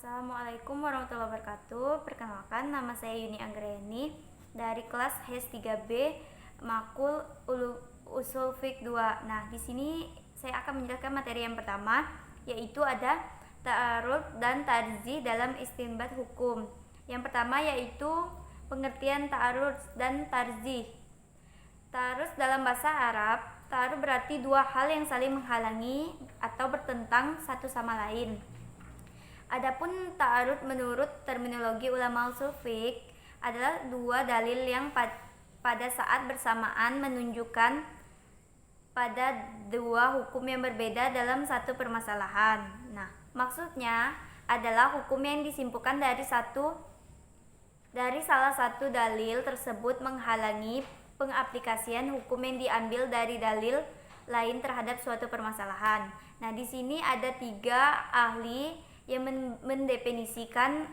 Assalamualaikum warahmatullahi wabarakatuh. Perkenalkan, nama saya Yuni Anggreni dari kelas HES 3B Makul Usul Fiqh 2. Nah, di sini saya akan menjelaskan materi yang pertama, yaitu ada ta'arud dan tarjih dalam istinbat hukum. Yang pertama yaitu pengertian ta'arud dan tarjih. Ta'arud dalam bahasa Arab, ta'arud berarti dua hal yang saling menghalangi atau bertentang satu sama lain. Adapun ta'arud menurut terminologi ulama ushul fiqh adalah dua dalil yang pada saat bersamaan menunjukkan pada dua hukum yang berbeda dalam satu permasalahan. Nah, maksudnya adalah hukum yang disimpulkan dari salah satu dalil tersebut menghalangi pengaplikasian hukum yang diambil dari dalil lain terhadap suatu permasalahan. Nah, di sini ada tiga ahli yang mendefinisikan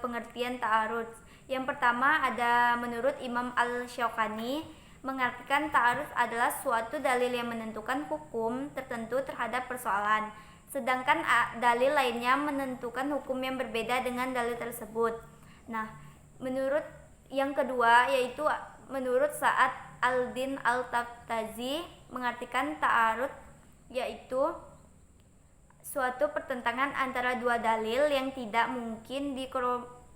pengertian ta'arud. Yang pertama ada menurut Imam Al-Syaukani, mengartikan ta'arud adalah suatu dalil yang menentukan hukum tertentu terhadap persoalan, sedangkan dalil lainnya menentukan hukum yang berbeda dengan dalil tersebut. Nah, menurut yang kedua yaitu menurut Sa'ad Al-Din Al-Tabtazi, mengartikan ta'arud yaitu suatu pertentangan antara dua dalil yang tidak mungkin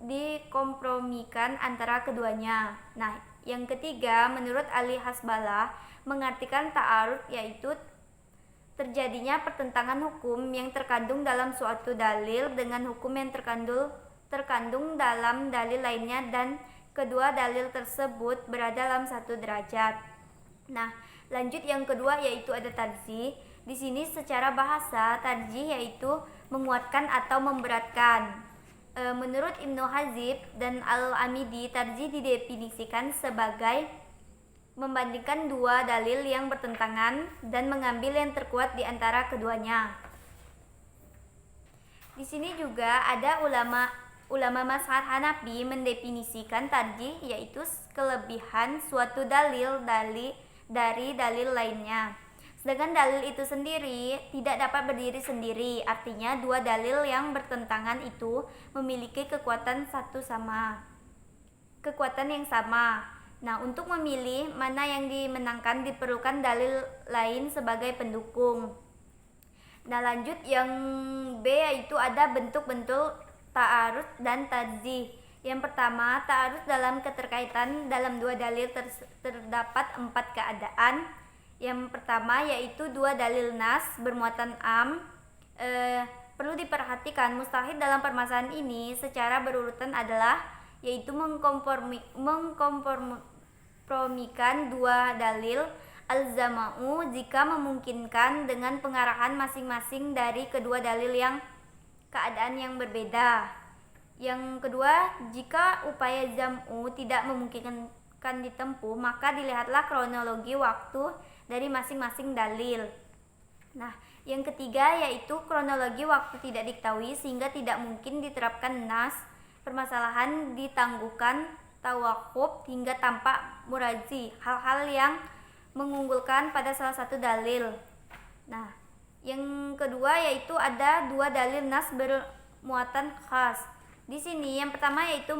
dikompromikan antara keduanya. Nah, yang ketiga menurut Ali Hasbalah, mengartikan ta'arud yaitu terjadinya pertentangan hukum yang terkandung dalam suatu dalil dengan hukum yang terkandung dalam dalil lainnya dan kedua dalil tersebut berada dalam satu derajat. Nah, lanjut yang kedua yaitu ada tarjih. Di sini secara bahasa tarjih yaitu menguatkan atau memberatkan. Menurut Ibnu Hazib dan Al-Amidi, tarjih didefinisikan sebagai membandingkan dua dalil yang bertentangan dan mengambil yang terkuat di antara keduanya. Di sini juga ada ulama mazhab Hanafi mendefinisikan tarjih yaitu kelebihan suatu dalil dari dalil lainnya. Sedangkan dalil itu sendiri tidak dapat berdiri sendiri, artinya dua dalil yang bertentangan itu memiliki kekuatan yang sama. Nah, untuk memilih mana yang dimenangkan diperlukan dalil lain sebagai pendukung. Nah, lanjut yang B yaitu ada bentuk-bentuk ta'arud dan tarjih. Yang pertama, ta'arud dalam keterkaitan dalam dua dalil terdapat 4 keadaan. Yang pertama yaitu dua dalil nas bermuatan am. Perlu diperhatikan mustahid dalam permasalahan ini secara berurutan adalah yaitu mengkompromikan dua dalil al-zama'u jika memungkinkan dengan pengarahan masing-masing dari kedua dalil yang keadaan yang berbeda. Yang kedua, jika upaya jam'u tidak memungkinkan ditempuh, maka dilihatlah kronologi waktu dari masing-masing dalil. Nah, yang ketiga yaitu kronologi waktu tidak diketahui sehingga tidak mungkin diterapkan nas. Permasalahan ditangguhkan tawakuf hingga tampak muraji, hal-hal yang mengunggulkan pada salah satu dalil. Nah, yang kedua yaitu ada dua dalil nas bermuatan khas. Di sini yang pertama yaitu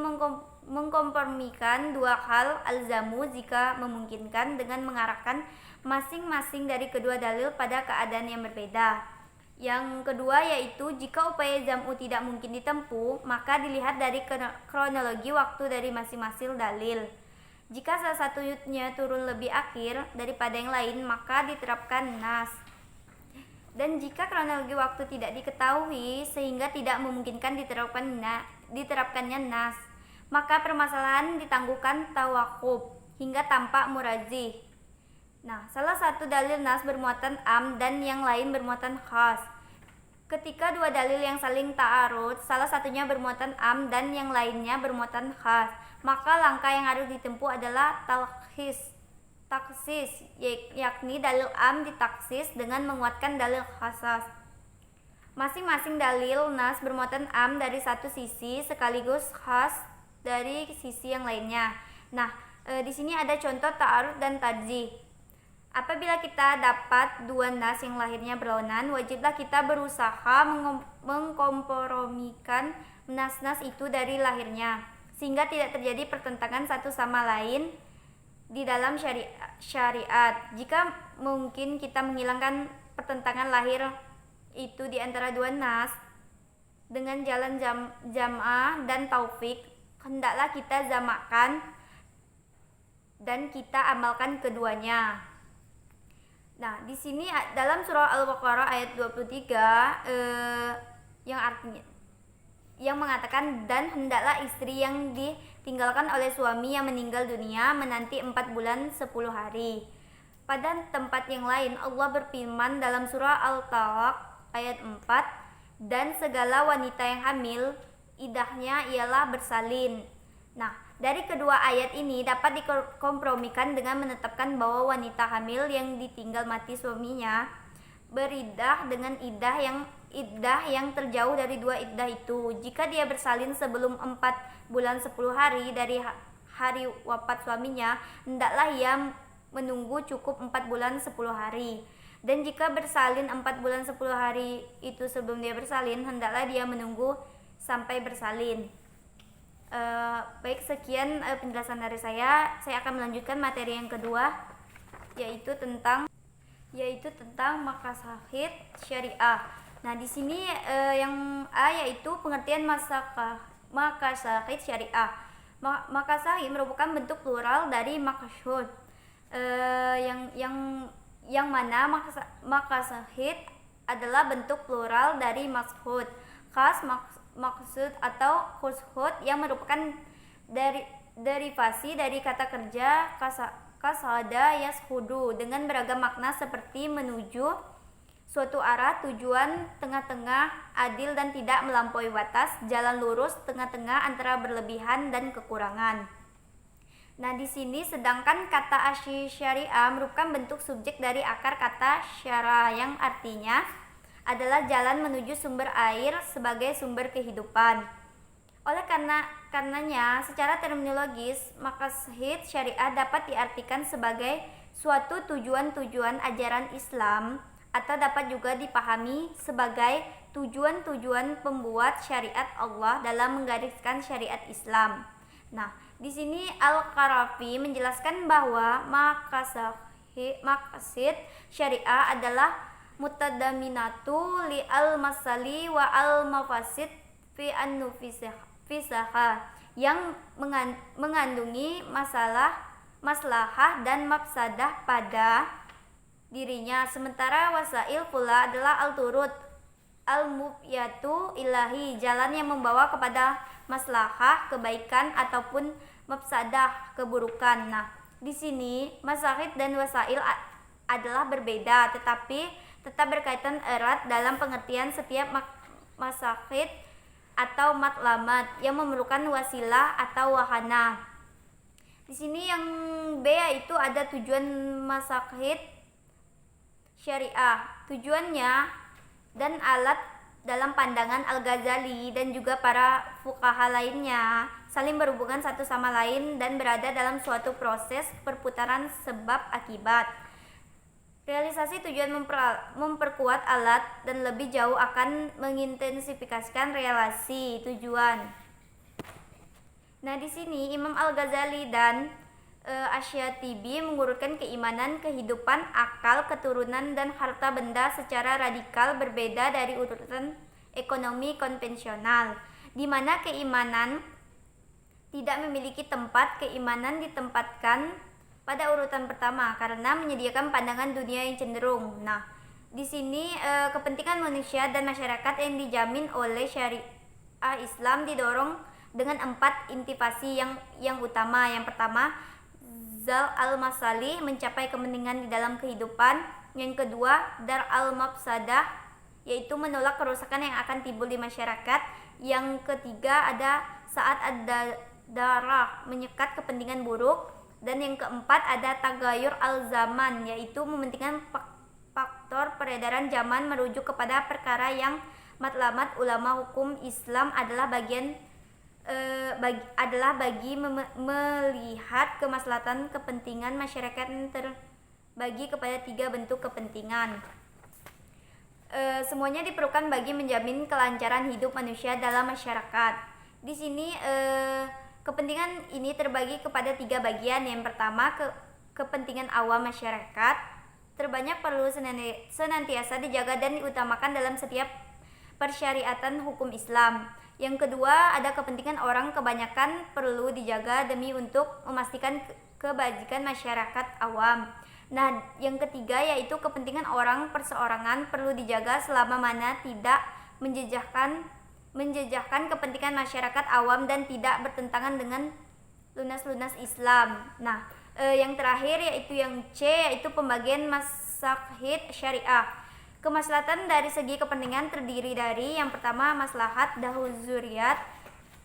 mengkompromikan dua hal alzamu jika memungkinkan dengan mengarahkan masing-masing dari kedua dalil pada keadaan yang berbeda. Yang kedua yaitu jika upaya jam'u tidak mungkin ditempuh, maka dilihat dari kronologi waktu dari masing-masing dalil. Jika salah satunya turun lebih akhir daripada yang lain, maka diterapkan nas. Dan jika kronologi waktu tidak diketahui sehingga tidak memungkinkan diterapkannya nas, maka permasalahan ditangguhkan tawakuf hingga tampak murajih. Nah, salah satu dalil nas bermuatan am dan yang lain bermuatan khas. Ketika dua dalil yang saling ta'arud, salah satunya bermuatan am dan yang lainnya bermuatan khas, maka langkah yang harus ditempuh adalah taksis, yakni dalil am ditaksis dengan menguatkan dalil khasas. Masing-masing dalil nas bermuatan am dari satu sisi sekaligus khas dari sisi yang lainnya. Nah, di sini ada contoh ta'arud dan tarjih. Apabila kita dapat dua nas yang lahirnya berlawanan, wajiblah kita berusaha mengkompromikan nas-nas itu dari lahirnya, sehingga tidak terjadi pertentangan satu sama lain di dalam syariat. Jika mungkin kita menghilangkan pertentangan lahir itu di antara dua nas dengan jalan jam'ah dan taufik, hendaklah kita jamakkan dan kita amalkan keduanya. Nah, di sini dalam surah Al-Baqarah ayat 23 yang artinya yang mengatakan, dan hendaklah istri yang ditinggalkan oleh suami yang meninggal dunia menanti 4 bulan 10 hari. Pada tempat yang lain Allah berfirman dalam surah Al-Talaq ayat 4, dan segala wanita yang hamil idahnya ialah bersalin. Nah, dari kedua ayat ini dapat dikompromikan dengan menetapkan bahwa wanita hamil yang ditinggal mati suaminya beridah dengan iddah yang terjauh dari dua iddah itu. Jika dia bersalin sebelum 4 bulan 10 hari dari hari wafat suaminya, hendaklah ia menunggu cukup 4 bulan 10 hari. Dan jika bersalin 4 bulan 10 hari itu sebelum dia bersalin, hendaklah dia menunggu sampai bersalin. Baik, sekian penjelasan dari saya. Saya akan melanjutkan materi yang kedua, yaitu tentang maqasid syariah. Nah, di sini yang yaitu pengertian maqasid syariah. Maqasid merupakan bentuk plural dari maqsud, yang mana maqasid adalah bentuk plural dari maqsud. Khas, maksud atau khushud yang merupakan derivasi dari kata kerja kasada yashudu dengan beragam makna seperti menuju suatu arah, tujuan, tengah-tengah, adil dan tidak melampaui batas, jalan lurus, tengah-tengah antara berlebihan dan kekurangan. Nah, di sini sedangkan kata syariah merupakan bentuk subjek dari akar kata syara yang artinya adalah jalan menuju sumber air sebagai sumber kehidupan. Oleh karenanya, secara terminologis, maqasid syariah dapat diartikan sebagai suatu tujuan-tujuan ajaran Islam, atau dapat juga dipahami sebagai tujuan-tujuan pembuat syariat Allah dalam menggariskan syariat Islam. Nah, di sini Al-Qarafi menjelaskan bahwa maqasid syariah adalah mutadaminatu li al-masali wa al-mafasid fi an-nufisaha, yang mengandungi maslahah dan mafsadah pada dirinya. Sementara wasail pula adalah al-turut al-mufyatu ilahi, jalan yang membawa kepada maslahah kebaikan ataupun mafsadah keburukan. Nah, di sini masyahid dan wasail adalah berbeda, tetapi tetap berkaitan erat dalam pengertian setiap masyahid atau matlamat yang memerlukan wasilah atau wahana. Di sini yang B yaitu ada tujuan masyahid syariah. Tujuannya dan alat dalam pandangan Al-Ghazali dan juga para fuqaha lainnya saling berhubungan satu sama lain dan berada dalam suatu proses perputaran sebab akibat. Realisasi tujuan memperkuat alat dan lebih jauh akan mengintensifikasikan relasi tujuan. Nah, di sini Imam Al-Ghazali dan Asyatibi mengurutkan keimanan, kehidupan, akal, keturunan, dan harta benda secara radikal berbeda dari urutan ekonomi konvensional, di mana keimanan tidak memiliki tempat. Keimanan ditempatkan pada urutan pertama karena menyediakan pandangan dunia yang cenderung. Nah, di sini kepentingan manusia dan masyarakat yang dijamin oleh syariah Islam didorong dengan 4 intivasi yang utama. Yang pertama, zal al-masali, mencapai kepentingan di dalam kehidupan. Yang kedua, dar al-mafsadah, yaitu menolak kerusakan yang akan timbul di masyarakat. Yang ketiga, ada saat ada darah, menyekat kepentingan buruk. Dan yang keempat ada tagayur al-zaman, yaitu mementingkan faktor peredaran zaman merujuk kepada perkara yang matlamat ulama hukum Islam adalah bagi melihat kemaslahatan kepentingan masyarakat bagi kepada 3 bentuk kepentingan. Semuanya diperlukan bagi menjamin kelancaran hidup manusia dalam masyarakat. Di sini kepentingan ini terbagi kepada 3 bagian. Yang pertama, kepentingan awam masyarakat terbanyak perlu senantiasa dijaga dan diutamakan dalam setiap persyariatan hukum Islam. Yang kedua, ada kepentingan orang kebanyakan perlu dijaga demi untuk memastikan kebajikan masyarakat awam. Nah, yang ketiga yaitu kepentingan orang perseorangan perlu dijaga selama mana tidak menjejaskan kepentingan masyarakat awam dan tidak bertentangan dengan lunas-lunas Islam. Nah, yang terakhir yaitu yang C, yaitu pembagian maslahat syariah. Kemaslahatan dari segi kepentingan terdiri dari yang pertama maslahat dahuriyat.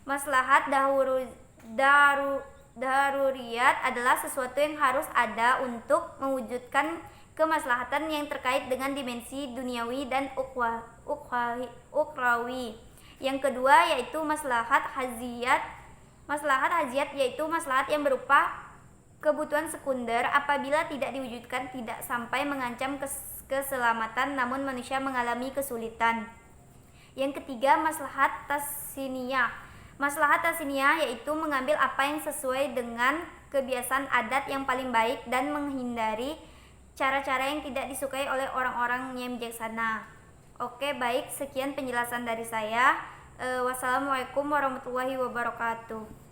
Maslahat daruriyat adalah sesuatu yang harus ada untuk mewujudkan kemaslahatan yang terkait dengan dimensi duniawi dan ukhrawi. Yang kedua yaitu maslahat haziat. Maslahat haziat yaitu maslahat yang berupa kebutuhan sekunder apabila tidak diwujudkan tidak sampai mengancam keselamatan namun manusia mengalami kesulitan. Yang ketiga maslahat tasniyah. Maslahat tasniyah yaitu mengambil apa yang sesuai dengan kebiasaan adat yang paling baik dan menghindari cara-cara yang tidak disukai oleh orang-orang yang bijaksana. Oke, baik, sekian penjelasan dari saya. Wassalamualaikum warahmatullahi wabarakatuh.